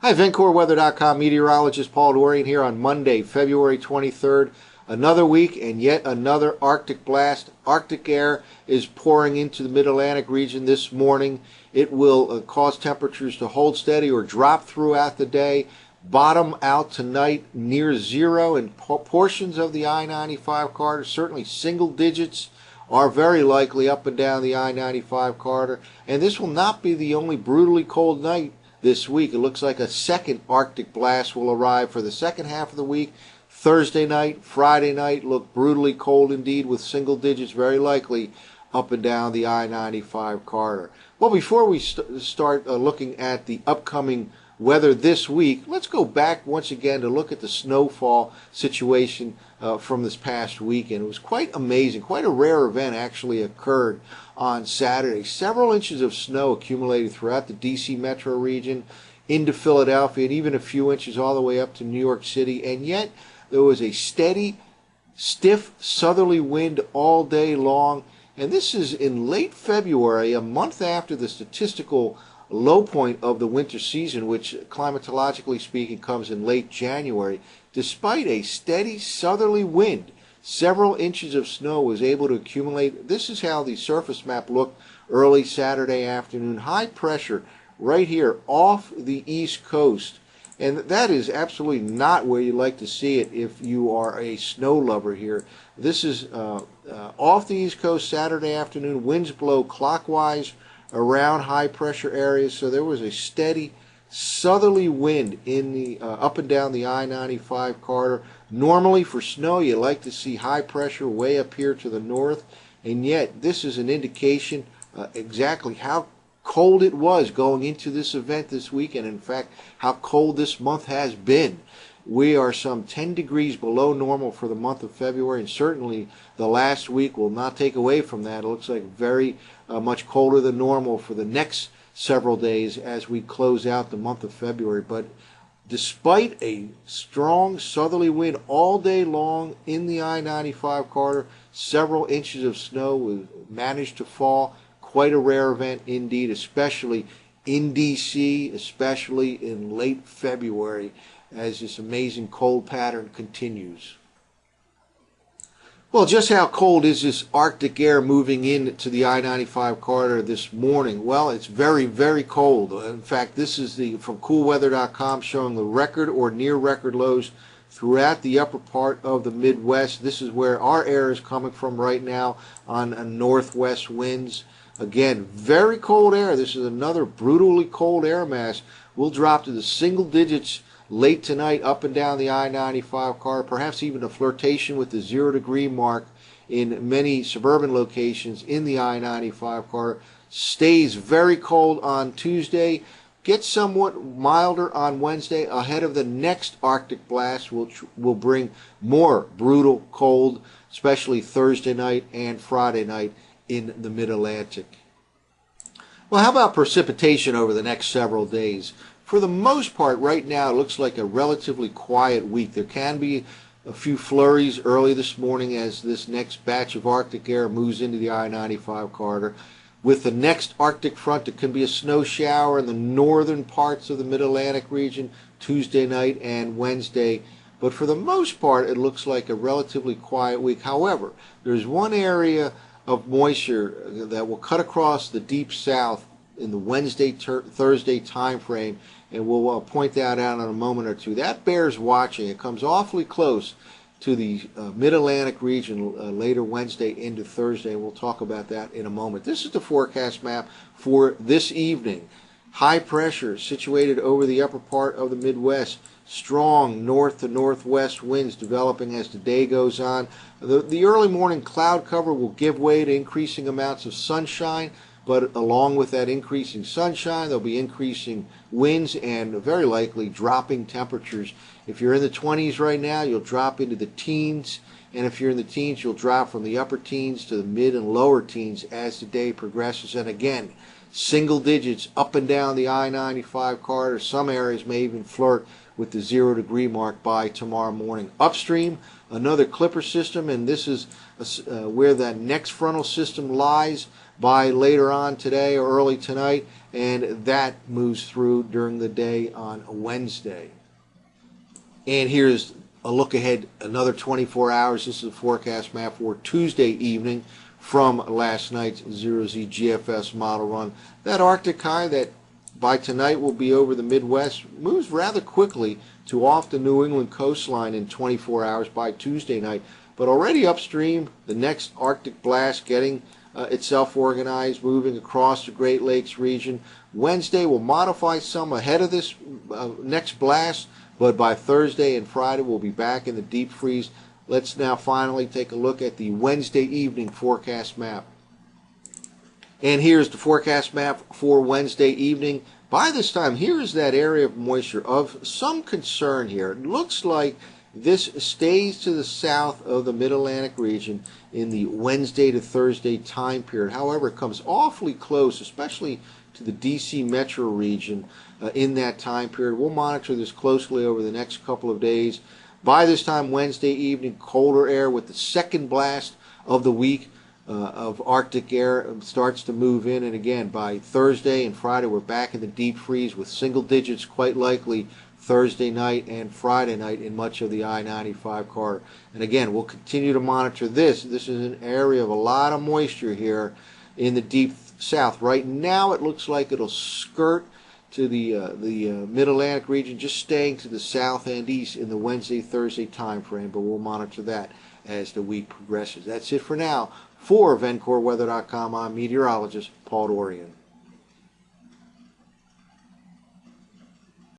Hi, VencoreWeather.com meteorologist Paul Dorian here on Monday, February 23rd. Another week and yet another Arctic blast. Arctic air is pouring into the Mid-Atlantic region this morning. It will cause temperatures to hold steady or drop throughout the day. Bottom out tonight near zero in portions of the I-95 corridor. Certainly single digits are very likely up and down the I-95 corridor. And this will not be the only brutally cold night this week. It looks like a second Arctic blast will arrive for the second half of the week. Thursday night, Friday night look brutally cold indeed, with single digits very likely up and down the I-95 corridor. Well, before we start looking at the upcoming weather this week, let's go back once again to look at the snowfall situation from this past weekend. It was quite amazing. Quite a rare event actually occurred on Saturday. Several inches of snow accumulated throughout the D.C. metro region, into Philadelphia, and even a few inches all the way up to New York City. And yet there was a steady, stiff southerly wind all day long. And this is in late February, a month after the statistical low point of the winter season, which climatologically speaking comes in late January. Despite a steady southerly wind, several inches of snow was able to accumulate. This is how the surface map looked early Saturday afternoon. High pressure right here off the East Coast. And that is absolutely not where you like to see it if you are a snow lover here. This is off the East Coast Saturday afternoon. Winds blow clockwise around high pressure areas. So there was a steady southerly wind in the up and down the I-95 corridor. Normally for snow you like to see high pressure way up here to the north, and yet this is an indication exactly how cold it was going into this event this weekend. In fact, how cold this month has been. We are some 10 degrees below normal for the month of February, and certainly the last week will not take away from that. It looks like very much colder than normal for the next several days as we close out the month of February. But despite a strong southerly wind all day long in the I-95 corridor, several inches of snow managed to fall. Quite a rare event indeed, especially in D.C., especially in late February, as this amazing cold pattern continues. Well, just how cold is this Arctic air moving into the I-95 corridor this morning? Well, it's very, very cold. In fact, this is from coolweather.com showing the record or near record lows throughout the upper part of the Midwest. This is where our air is coming from right now on northwest winds. Again, very cold air. This is another brutally cold air mass. We'll drop to the single digits late tonight up and down the I-95 corridor, perhaps even a flirtation with the 0 degree mark in many suburban locations in the I-95 corridor. Stays very cold on Tuesday. Gets somewhat milder on Wednesday ahead of the next Arctic blast, which will bring more brutal cold, especially Thursday night and Friday night in the Mid-Atlantic. Well, how about precipitation over the next several days? For the most part, right now, it looks like a relatively quiet week. There can be a few flurries early this morning as this next batch of Arctic air moves into the I-95 corridor. With the next Arctic front, it can be a snow shower in the northern parts of the Mid-Atlantic region Tuesday night and Wednesday. But for the most part, it looks like a relatively quiet week. However, there's one area of moisture that will cut across the deep south in the Thursday time frame, and we'll point that out in a moment or two. That bears watching. It comes awfully close to the Mid-Atlantic region later Wednesday into Thursday. We'll talk about that in a moment. This is the forecast map for this evening. High pressure situated over the upper part of the Midwest. Strong north to northwest winds developing as the day goes on. The early morning cloud cover will give way to increasing amounts of sunshine, but along with that increasing sunshine, there'll be increasing winds and very likely dropping temperatures. If you're in the 20s right now, you'll drop into the teens, and if you're in the teens, you'll drop from the upper teens to the mid and lower teens as the day progresses. And again, single digits up and down the I-95 corridor. Some areas may even flirt with the 0 degree mark by tomorrow morning. Upstream, another clipper system, and this is where that next frontal system lies by later on today or early tonight, and that moves through during the day on Wednesday. And here's a look ahead another 24 hours. This is a forecast map for Tuesday evening from last night's 0Z GFS model run. That Arctic high that by tonight will be over the Midwest moves rather quickly to off the New England coastline in 24 hours by Tuesday night. But already upstream, the next Arctic blast getting itself organized, moving across the Great Lakes region. Wednesday will modify some ahead of this next blast, but by Thursday and Friday we'll be back in the deep freeze. Let's now finally take a look at the Wednesday evening forecast map. And here's the forecast map for Wednesday evening. By this time, here is that area of moisture of some concern here. It looks like this stays to the south of the Mid-Atlantic region in the Wednesday to Thursday time period. However, it comes awfully close, especially to the DC metro region in that time period. We'll monitor this closely over the next couple of days. By this time Wednesday evening, colder air with the second blast of the week of Arctic air starts to move in, and again by Thursday and Friday we're back in the deep freeze with single digits quite likely Thursday night and Friday night in much of the I-95 corridor. And again, we'll continue to monitor this. This is an area of a lot of moisture here in the deep south. Right now it looks like it'll skirt to the Mid-Atlantic region, just staying to the south and east in the Wednesday-Thursday time frame, but we'll monitor that as the week progresses. That's it for now. For VencoreWeather.com, I'm meteorologist Paul Dorian.